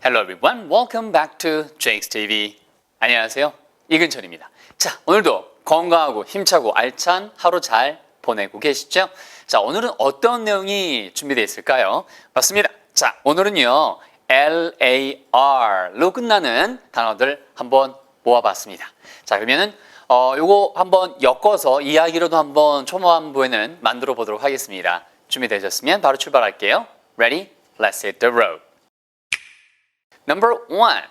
Hello everyone, welcome back to Jake's TV. 안녕하세요, 이근철입니다. 자, 오늘도 건강하고 힘차고 알찬 하루 잘 보내고 계시죠? 자, 오늘은 어떤 내용이 준비되어 있을까요? 맞습니다. 자, 오늘은요, LAR로 끝나는 단어들 한번 모아봤습니다. 자, 그러면은 요거 한번 엮어서 이야기로도 한번 초반부에는 만들어 보도록 하겠습니다. 준비되셨으면 바로 출발할게요. Ready? Let's hit the road. Number one.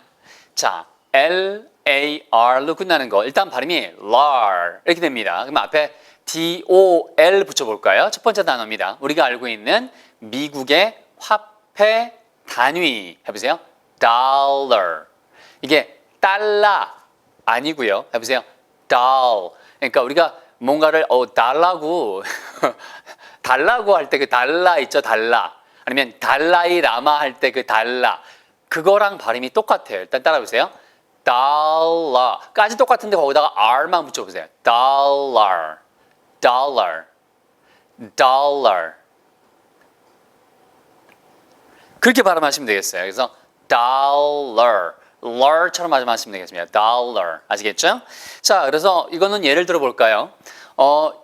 자, LAR로 끝나는 거. 일단 발음이 lar 이렇게 됩니다. 그럼 앞에 DOL 붙여볼까요? 첫 번째 단어입니다. 우리가 알고 있는 미국의 화폐 단위. 해보세요. dollar. 이게 달러 아니고요. 해보세요. doll. 그러니까 우리가 뭔가를 달라고 달라고 할 때 그 달라 있죠. 달라. 아니면 달라이 라마 할 때 그 달라. 그거랑 발음이 똑같아요. 일단 따라해보세요. 달러까지 똑같은데 거기다가 R만 붙여보세요. dollar, dollar, dollar. 그렇게 발음하시면 되겠어요. 그래서 dollar, ler처럼 발음하시면 되겠습니다. dollar. 아시겠죠? 자, 그래서 이거는 예를 들어 볼까요?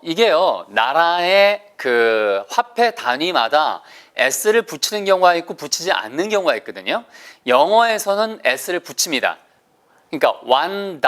이게요, 나라의 그 화폐 단위마다 S를 붙이는 경우가 있고 붙이지 않는 경우가 있거든요. 영어에서는 S를 붙입니다. 그러니까 $1,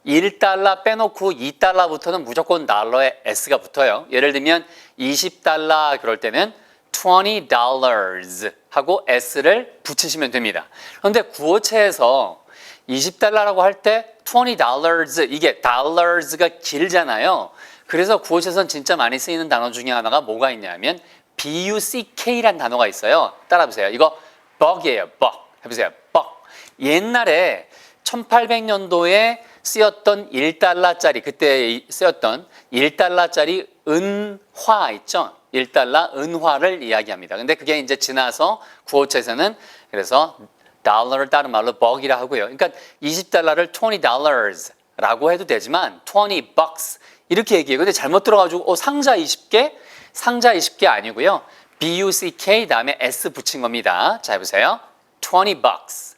1달러 빼놓고 2달러부터는 무조건 달러에 S가 붙어요. 예를 들면 $20 그럴 때는 $20 하고 S를 붙이시면 됩니다. 그런데 구어체에서 $20라고 할 때 $20 이게 dollars가 길잖아요. 그래서 구어체에서는 진짜 많이 쓰이는 단어 중에 하나가 뭐가 있냐면 BUCK라는 단어가 있어요. 따라해보세요. 이거 buck이에요. buck. 해보세요. buck. 옛날에 1800년도에 쓰였던 1달러짜리 그때 쓰였던 1달러짜리 은화 있죠? 1달러 은화를 이야기합니다. 근데 그게 이제 지나서 구어체에서는 그래서 달러를 다른 말로 buck이라 하고요. 그러니까 20달러를 $20라고 해도 되지만 20 bucks 이렇게 얘기해요. 근데 잘못 들어가지고 상자 20개? 상자 20개 아니고요. BUCK 다음에 S 붙인 겁니다. 자, 해보세요. 20 bucks.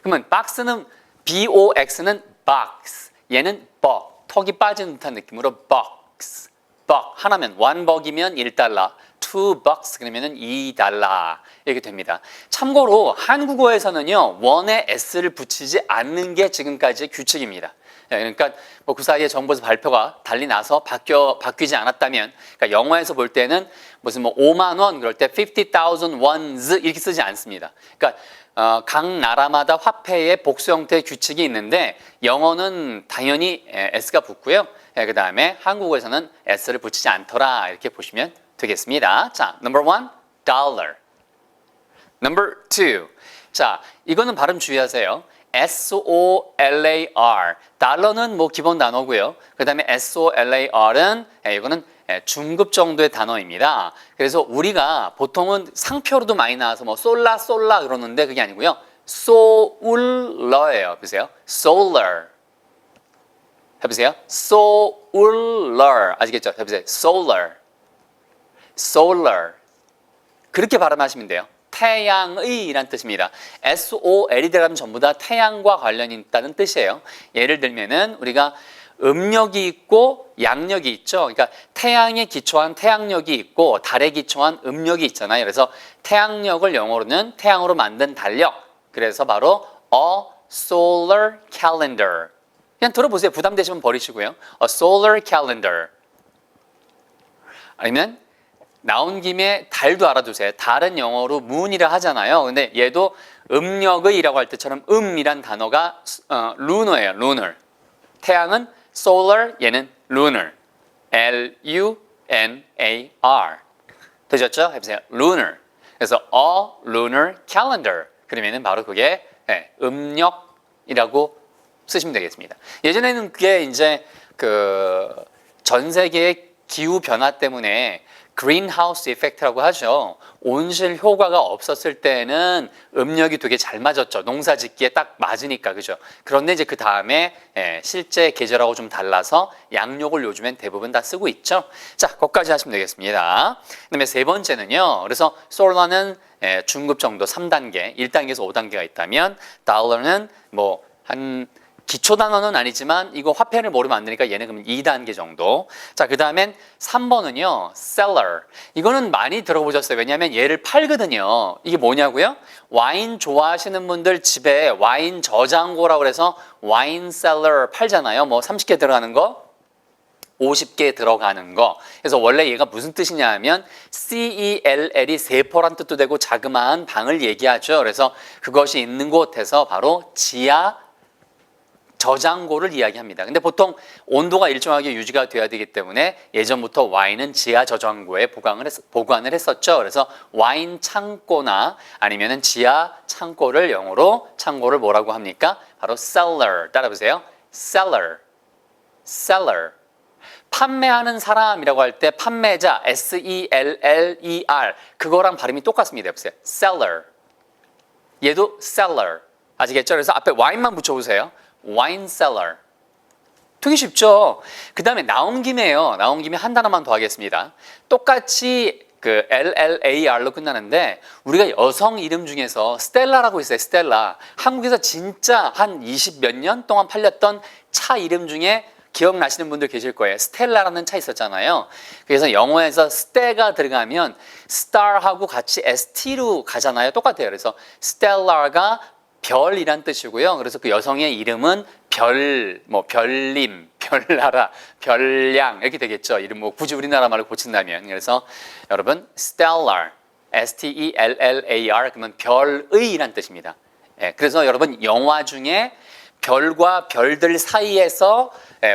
그러면 box는 BOX는 box. 얘는 buck. 턱이 빠진 듯한 느낌으로 box. buck. 하나면 1buck이면 1달러. 2 bucks 그러면은 2달러. 이렇게 됩니다. 참고로 한국어에서는요. 원에 S를 붙이지 않는 게 지금까지의 규칙입니다. 그러니까 뭐 그 사이에 정부에서 발표가 달리 나서 바뀌지 않았다면, 그러니까 영어에서 볼 때는 무슨 뭐 5만 원 그럴 때 50,000 wons 이렇게 쓰지 않습니다. 그러니까 각 나라마다 화폐의 복수 형태의 규칙이 있는데 영어는 당연히 S가 붙고요. 그 다음에 한국어에서는 S를 붙이지 않더라 이렇게 보시면 되겠습니다. 자, number one, dollar. number two. 자, 이거는 발음 주의하세요. SOLAR. 달러는 뭐 기본 단어고요. 그 다음에 SOLAR은 이거는 중급 정도의 단어입니다. 그래서 우리가 보통은 상표로도 많이 나와서 뭐 솔라 그러는데 그게 아니고요. solar예요. 보세요. solar. 해보세요. solar. 아시겠죠? 해보세요. solar. solar. 그렇게 발음하시면 돼요. 태양의 이란 뜻입니다. SOL이 들어가면 전부 다 태양과 관련이 있다는 뜻이에요. 예를 들면은 우리가 음력이 있고 양력이 있죠. 그러니까 태양에 기초한 태양력이 있고 달에 기초한 음력이 있잖아요. 그래서 태양력을 영어로는 태양으로 만든 달력. 그래서 바로 a solar calendar. 그냥 들어보세요. 부담되시면 버리시고요. A solar calendar. 아니면 나온 김에 달도 알아두세요. 달은 영어로 moon이라 하잖아요. 근데 얘도 음력의라고 할 때처럼 이란 단어가 lunar예요. lunar. 태양은 solar, 얘는 lunar. L-U-N-A-R. 되셨죠? 해보세요. lunar. 그래서 a lunar calendar. 그러면은 바로 그게 음력이라고 쓰시면 되겠습니다. 예전에는 그게 이제 전 세계의 기후 변화 때문에 greenhouse effect라고 하죠. 온실 효과가 없었을 때는 음력이 되게 잘 맞았죠. 농사 짓기에 딱 맞으니까, 그죠? 그런데 이제 그 다음에 실제 계절하고 좀 달라서 양력을 요즘엔 대부분 다 쓰고 있죠. 자, 거기까지 하시면 되겠습니다. 그다음에 세 번째는요. 그래서 solar는 중급 정도 3단계, 1단계에서 5단계가 있다면 달러는 뭐 한 기초 단어는 아니지만 이거 화폐를 모르면 안 되니까 얘는 그러면 2단계 정도. 자, 그 다음엔 3번은요. seller. 이거는 많이 들어보셨어요. 왜냐하면 얘를 팔거든요. 이게 뭐냐고요? 와인 좋아하시는 분들 집에 와인 저장고라고 그래서 와인 셀러 팔잖아요. 뭐 30개 들어가는 거. 50개 들어가는 거. 그래서 원래 얘가 무슨 뜻이냐 하면 CELL이 세포란 뜻도 되고 자그마한 방을 얘기하죠. 그래서 그것이 있는 곳에서 바로 지하 저장고를 이야기합니다. 근데 보통 온도가 일정하게 유지가 돼야 되기 때문에 예전부터 와인은 지하 저장고에 보관을 했었죠. 그래서 와인 창고나 아니면은 지하 창고를 영어로 창고를 뭐라고 합니까? 바로 cellar. 따라보세요. cellar. cellar. 판매하는 사람이라고 할 때 판매자 SELLER 그거랑 발음이 똑같습니다. 보세요. seller. 얘도 seller. 아시겠죠? 그래서 앞에 와인만 붙여보세요. wine cellar. 되게 쉽죠? 그 다음에 나온 김에요. 나온 김에 한 단어만 더 하겠습니다. 똑같이 그 LLAR로 끝나는데 우리가 여성 이름 중에서 스텔라라고 있어요. 스텔라. 한국에서 진짜 한 20 몇 년 동안 팔렸던 차 이름 중에 기억나시는 분들 계실 거예요. 스텔라라는 차 있었잖아요. 그래서 영어에서 스테가 들어가면 star하고 같이 ST로 가잖아요. 똑같아요. 그래서 스텔라가 별이란 뜻이고요. 그래서 그 여성의 이름은 별님, 별나라, 별량 이렇게 되겠죠. 이름 뭐 굳이 우리나라 말로 고친다면. 그래서 여러분 stellar, STELLAR 그러면 별의란 뜻입니다. 그래서 여러분 영화 중에 별과 별들 사이에서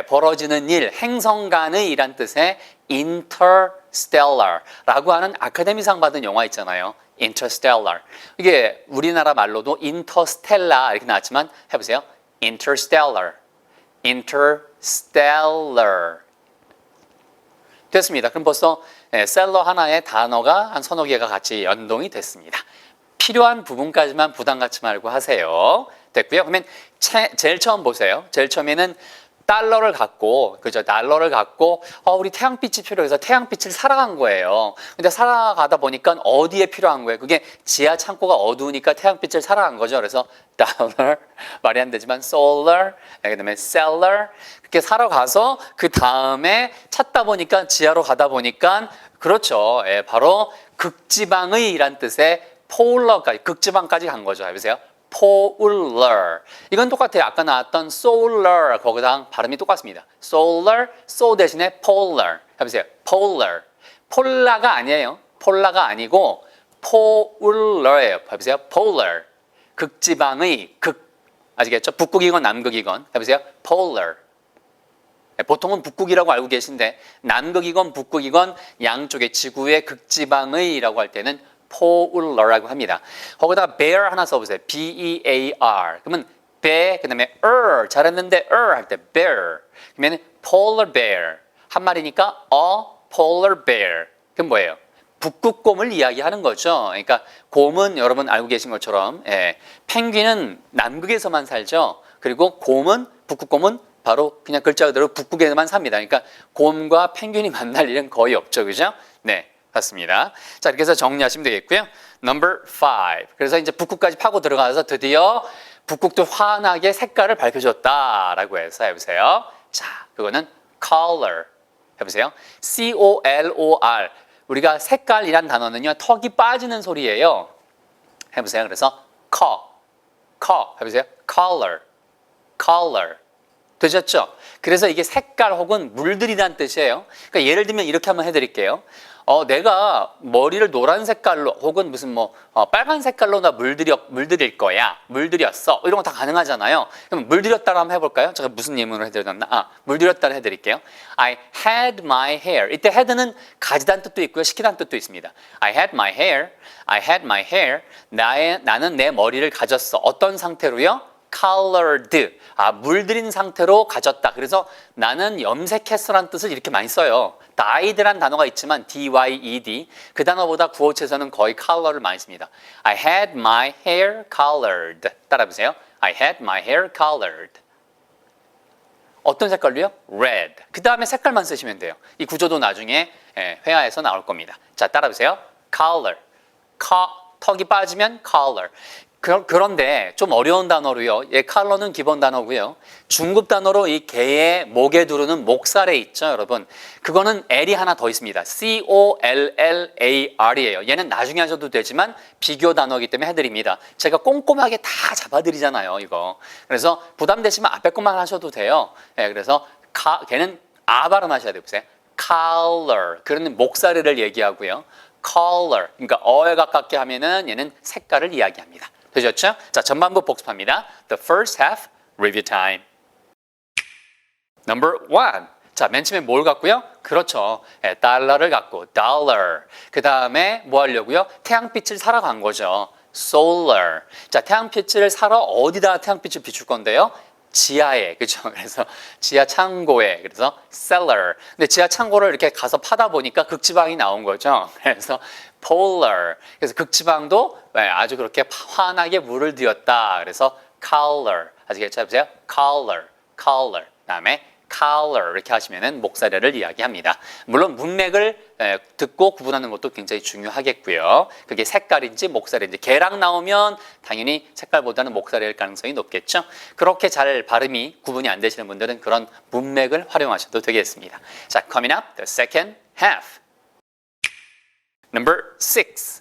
벌어지는 일, 행성간의 이란 뜻의 interstellar라고 하는 아카데미상 받은 영화 있잖아요. interstellar. 이게 우리나라 말로도 interstellar 이렇게 나왔지만 해보세요. interstellar. interstellar. 됐습니다. 그럼 벌써 셀러 하나의 단어가 한 서너 개가 같이 연동이 됐습니다. 필요한 부분까지만 부담 갖지 말고 하세요. 됐고요. 그러면 제일 처음 보세요. 제일 처음에는 달러를 갖고, 그죠? 달러를 갖고, 우리 태양빛이 필요해서 태양빛을 사러 간 거예요. 근데 살아가다 보니까 어디에 필요한 거예요? 그게 지하 창고가 어두우니까 태양빛을 사러 간 거죠. 그래서 달러, 말이 안 되지만 solar, 그 다음에 seller, 그렇게 사러 가서 그 다음에 찾다 보니까 지하로 가다 보니까, 그렇죠. 바로 극지방의 이란 뜻의 polar까지, 극지방까지 간 거죠. 해보세요. polar. 이건 똑같아요. 아까 나왔던 solar 거기랑 발음이 똑같습니다. solar, so 대신에 polar. 해보세요. polar. 폴라가 아니에요. 폴라가 아니고 polar예요. 해보세요. polar. 극지방의 극. 아시겠죠? 북극이건 남극이건. 해보세요. polar. 보통은 북극이라고 알고 계신데 남극이건 북극이건 양쪽의 지구의 극지방의라고 할 때는 polar라고 합니다. 거기다 bear 하나 써보세요. B-E-A-R. 그러면 bear, 그 다음에 잘했는데 할 때 bear. 그러면 polar bear. 한 마리니까 a polar bear. 그럼 뭐예요? 북극곰을 이야기하는 거죠. 그러니까 곰은 여러분 알고 계신 것처럼 펭귄은 남극에서만 살죠. 그리고 곰은 북극곰은 바로 그냥 글자 그대로 북극에만 삽니다. 그러니까 곰과 펭귄이 만날 일은 거의 없죠. 그죠? 네. 같습니다. 자, 이렇게 해서 정리하시면 되겠고요. Number 5. 그래서 이제 북극까지 파고 들어가서 드디어 북극도 환하게 색깔을 밝혀줬다라고 해서 해보세요. 자, 그거는 color. 해보세요. C-O-L-O-R. 우리가 색깔이란 단어는요, 턱이 빠지는 소리예요. 해보세요. 그래서 해보세요. color. 되셨죠? 그래서 이게 색깔 혹은 물들이란 뜻이에요. 그러니까 예를 들면 이렇게 한번 해드릴게요. 내가 머리를 노란 색깔로 혹은 무슨 빨간 색깔로 나 물들일 거야. 물들였어. 이런 거 다 가능하잖아요. 그럼 물들였다로 한번 해볼까요? 제가 무슨 예문으로 해드렸나? 물들였다를 해드릴게요. I had my hair. 이때 had는 가지다는 뜻도 있고요. 시키다는 뜻도 있습니다. I had my hair. 나는 내 머리를 가졌어. 어떤 상태로요? colored. 물들인 상태로 가졌다. 그래서 나는 염색했어라는 뜻을 이렇게 많이 써요. dyed란 단어가 있지만 dyed. 그 단어보다 구어체에서는 거의 color를 많이 씁니다. I had my hair colored. 따라해보세요. I had my hair colored. 어떤 색깔로요? red. 그 다음에 색깔만 쓰시면 돼요. 이 구조도 나중에 회화에서 나올 겁니다. 자, 따라해보세요. color. 턱이 빠지면 color. 그런데 좀 어려운 단어로요. 컬러는 기본 단어고요. 중급 단어로 이 개의 목에 두르는 목살에 있죠, 여러분. 그거는 L이 하나 더 있습니다. COLLAR이에요. 얘는 나중에 하셔도 되지만 비교 단어이기 때문에 해드립니다. 제가 꼼꼼하게 다 잡아드리잖아요, 이거. 그래서 부담되시면 앞에 것만 하셔도 돼요. 그래서 걔는 발음하셔야 돼요. 보세요. color. 그러는 목살을 얘기하고요. color. 그러니까 어에 가깝게 하면은 얘는 색깔을 이야기합니다. 되셨죠? 자, 전반부 복습합니다. The first half, review time. Number 1. 자, 맨 처음에 뭘 갖고요? 그렇죠. 달러를 갖고, dollar. 그 다음에 뭐 하려고요? 태양빛을 사러 간 거죠. solar. 자, 태양빛을 사러 어디다 태양빛을 비출 건데요? 지하에, 그렇죠? 그래서 지하 창고에, 그래서 cellar. 근데 지하 창고를 이렇게 가서 파다 보니까 극지방이 나온 거죠. 그래서 polar. 그래서 극지방도 아주 그렇게 환하게 물을 들였다. 그래서 color. 아시겠죠? 보세요. color, color. 그다음에 color 이렇게 하시면은 목사례를 이야기합니다. 물론 문맥을 듣고 구분하는 것도 굉장히 중요하겠고요. 그게 색깔인지 목사례인지 개랑 나오면 당연히 색깔보다는 목사례일 가능성이 높겠죠. 그렇게 잘 발음이 구분이 안 되시는 분들은 그런 문맥을 활용하셔도 되겠습니다. 자, coming up, the second half. Number 6.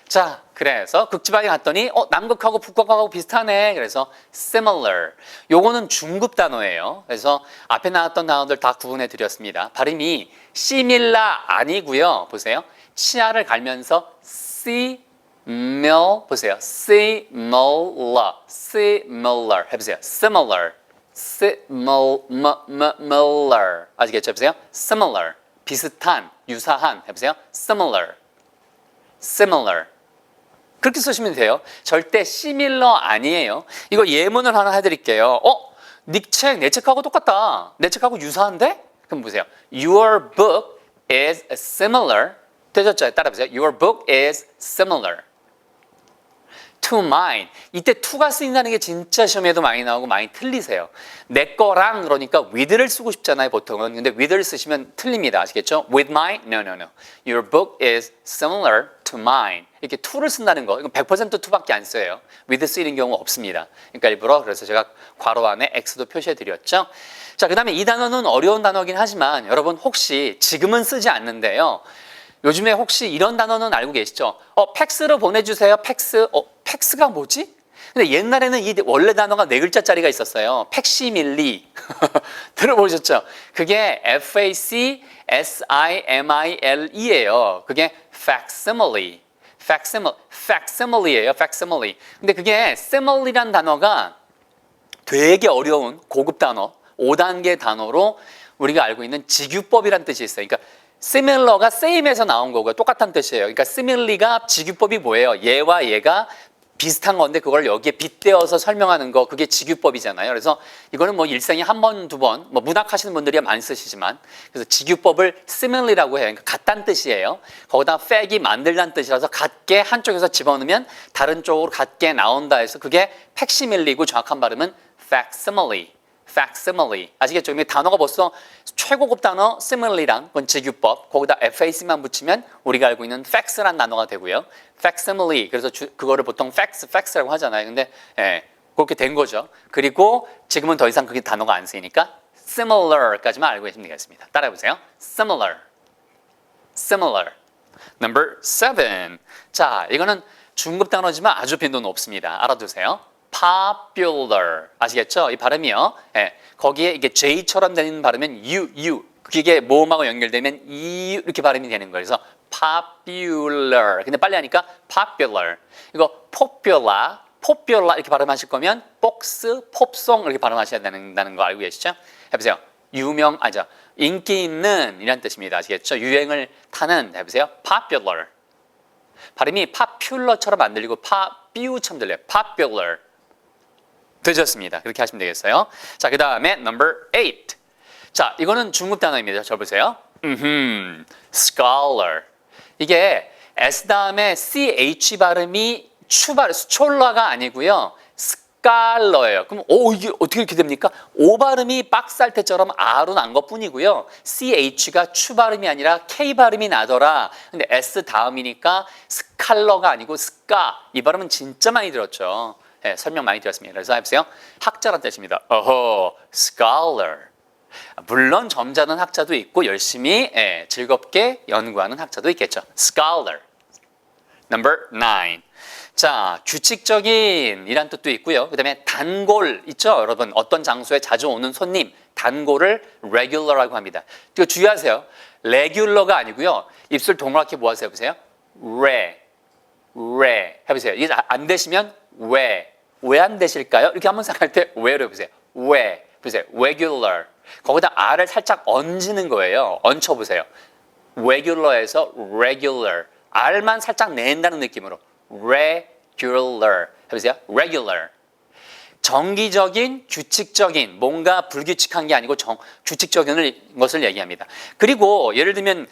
자, 그래서 극지방에 갔더니 남극하고 북극하고 비슷하네. 그래서 similar. 요거는 중급 단어예요. 그래서 앞에 나왔던 단어들 다 구분해 드렸습니다. 발음이 similar 아니고요. 보세요. 치아를 갈면서 보세요. similar. similar. 해보세요. similar. similar. 아시겠죠? 보세요. similar. 비슷한, 유사한. 해보세요. similar. similar. 그렇게 쓰시면 돼요. 절대 similar 아니에요. 이거 예문을 하나 해드릴게요. 네 책, 내 책하고 똑같다. 내 책하고 유사한데? 그럼 보세요. Your book is similar. 되셨죠? 따라해보세요. Your book is similar to mine. 이때 to가 쓰인다는 게 진짜 시험에도 많이 나오고 많이 틀리세요. 내 거랑 그러니까 with를 쓰고 싶잖아요, 보통은. 근데 with를 쓰시면 틀립니다. 아시겠죠? With mine? No, no, no. Your book is similar to mine. 이렇게 to를 쓴다는 거. 이건 100% to밖에 안 써요. with 쓰이는 경우 없습니다. 그러니까 일부러 그래서 제가 괄호 안에 x도 표시해 드렸죠. 자, 그 다음에 이 단어는 어려운 단어긴 하지만 여러분 혹시 지금은 쓰지 않는데요. 요즘에 혹시 이런 단어는 알고 계시죠? 팩스로 보내주세요. 팩스. 팩스가 뭐지? 근데 옛날에는 이 원래 단어가 4글자짜리가 있었어요. 팩시밀리. 들어보셨죠? 그게 FACSIMILE예요. 그게 facsimile. facsimile예요. facsimile. 근데 그게 simile란 단어가 되게 어려운 고급 단어, 5단계 단어로 우리가 알고 있는 직유법이란 뜻이 있어요. 그러니까 similar가 same에서 나온 거고요. 똑같은 뜻이에요. 그러니까 similar가 직유법이 뭐예요? 얘와 얘가 비슷한 건데 그걸 여기에 빗대어서 설명하는 거, 그게 직유법이잖아요. 그래서 이거는 뭐 일생에 한 번, 두 번, 뭐 문학하시는 분들이 많이 쓰시지만, 그래서 직유법을 similar라고 해요. 그러니까 같다는 뜻이에요. 거기다 fact이 만들다는 뜻이라서 같게 한쪽에서 집어넣으면 다른 쪽으로 같게 나온다 해서 그게 팩시밀리고 정확한 발음은 facsimile. facsimile. 아시겠죠? 단어가 벌써 최고급 단어 similar랑 그건 직유법. 거기다 fac만 붙이면 우리가 알고 있는 facts란 단어가 되고요. facsimile. 그래서 그거를 보통 facts라고 하잖아요. 근데 그렇게 된 거죠. 그리고 지금은 더 이상 그게 단어가 안 쓰이니까 similar까지만 알고 계시면 되겠습니다. 따라해 보세요. similar. similar. Number 7. 자, 이거는 중급 단어지만 아주 빈도 높습니다. 알아두세요. popular. 아시겠죠? 이 발음이요. 거기에 이게 J처럼 되는 발음은 U. 그게 모음하고 연결되면 E 이렇게 발음이 되는 거예요. 그래서 popular. 근데 빨리 하니까 popular. 이거 popular 이렇게 발음하실 거면 복스, pop송 이렇게 발음하셔야 된다는 거 알고 계시죠? 해보세요. 인기 있는 이란 뜻입니다. 아시겠죠? 유행을 타는. 해보세요. popular. 발음이 popular처럼 안 들리고 popu처럼 들려요. popular. 되셨습니다. 그렇게 하시면 되겠어요. 자, 그 다음에 number 8. 자, 이거는 중급 단어입니다. 저 보세요. scholar. 이게 S 다음에 CH 발음이 수촐라가 아니고요. scholar예요. 그럼 이게 어떻게 이렇게 됩니까? O 발음이 박살 때처럼 R로 난 것뿐이고요. CH가 추 발음이 아니라 K 발음이 나더라. 근데 S 다음이니까 scholar가 아니고 ska. 이 발음은 진짜 많이 들었죠. 네, 설명 많이 드렸습니다. 그래서 해보세요. 학자란 뜻입니다. scholar. 물론 점잖은 학자도 있고 열심히 즐겁게 연구하는 학자도 있겠죠. scholar. Number 9. 자, 규칙적인 이란 뜻도 있고요. 그 다음에 단골 있죠? 여러분 어떤 장소에 자주 오는 손님 단골을 regular라고 합니다. 이거 주의하세요. regular가 아니고요. 입술 동그랗게 모아서 해보세요. re 해보세요. 이게 안 되시면 왜 안 되실까요? 이렇게 한번 생각할 때 왜로 해보세요. 보세요. regular. 거기다 R을 살짝 얹는 거예요. 얹혀보세요. regular에서 regular. R만 살짝 낸다는 느낌으로 regular. 해보세요. regular. 정기적인, 규칙적인, 뭔가 불규칙한 게 아니고 규칙적인 것을 얘기합니다. 그리고 예를 들면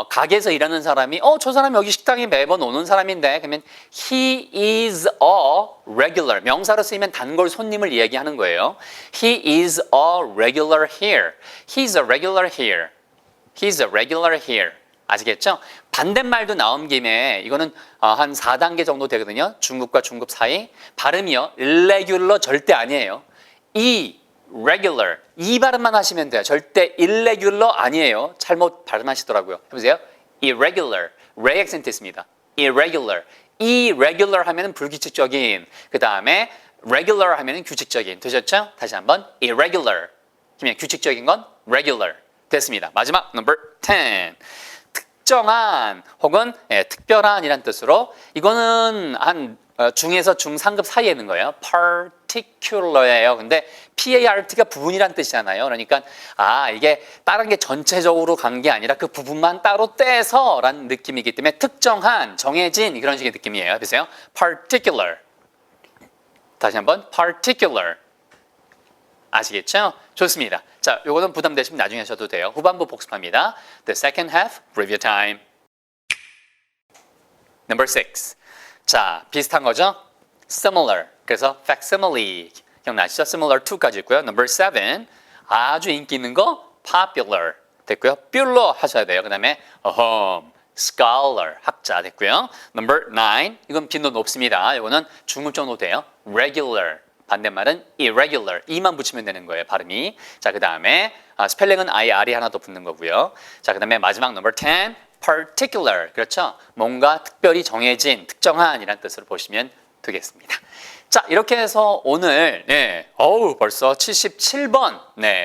가게에서 일하는 사람이 저 사람이 여기 식당에 매번 오는 사람인데 그러면 he is a regular. 명사로 쓰이면 단골 손님을 이야기하는 거예요. He is a regular here. He's a regular here. He's a regular here. 아시겠죠? 반대말도 나온 김에 이거는 한 4단계 정도 되거든요. 중급과 중급 사이. 발음이요. irregular 절대 아니에요. regular. 이 발음만 하시면 돼요. 절대 irregular 아니에요. 잘못 발음하시더라고요. 해보세요. irregular. re 액센트 있습니다. irregular 하면은 불규칙적인. 그 다음에 regular 하면은 규칙적인. 되셨죠? 다시 한번 irregular. 그러면 규칙적인 건 regular. 됐습니다. 마지막 number 10. 특정한 혹은 특별한 이란 뜻으로 이거는 한 중에서 중상급 사이에 있는 거예요. particular예요. 근데 PART가 부분이란 뜻이잖아요. 그러니까 이게 다른 게 전체적으로 간 게 아니라 그 부분만 따로 떼서라는 느낌이기 때문에 특정한, 정해진 이런 식의 느낌이에요. 보세요. particular. 다시 한번 particular. 아시겠죠? 좋습니다. 자, 요거는 부담되시면 나중에 하셔도 돼요. 후반부 복습합니다. The second half, review time. Number 6. 자, 비슷한 거죠? Similar. 그래서 facsimile. 기억나시죠? Similar to까지 있고요. Number 7. 아주 인기 있는 거 popular. 됐고요. 뷰러 하셔야 돼요. 그 다음에 scholar. 학자 됐고요. Number 9. 이건 빈도 높습니다. 이거는 중급 정도 돼요. regular. 반대말은 irregular. 이만 붙이면 되는 거예요. 발음이. 자, 그 다음에 스펠링은 IR이 하나 더 붙는 거고요. 자, 그 다음에 마지막 number 10. particular. 그렇죠? 뭔가 특별히 정해진, 특정한 이란 뜻으로 보시면 되겠습니다. 자, 이렇게 해서 오늘 벌써 77번.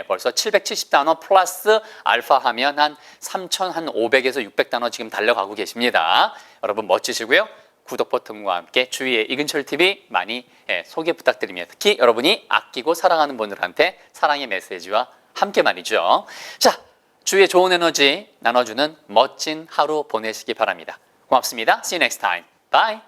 벌써 770단어 플러스 알파 하면 한 3,500에서 600단어 지금 달려가고 계십니다. 여러분 멋지시고요. 구독 버튼과 함께 주위에 이근철 TV 많이 소개 부탁드립니다. 특히 여러분이 아끼고 사랑하는 분들한테 사랑의 메시지와 함께 말이죠. 자, 주위에 좋은 에너지 나눠주는 멋진 하루 보내시기 바랍니다. 고맙습니다. See you next time. Bye.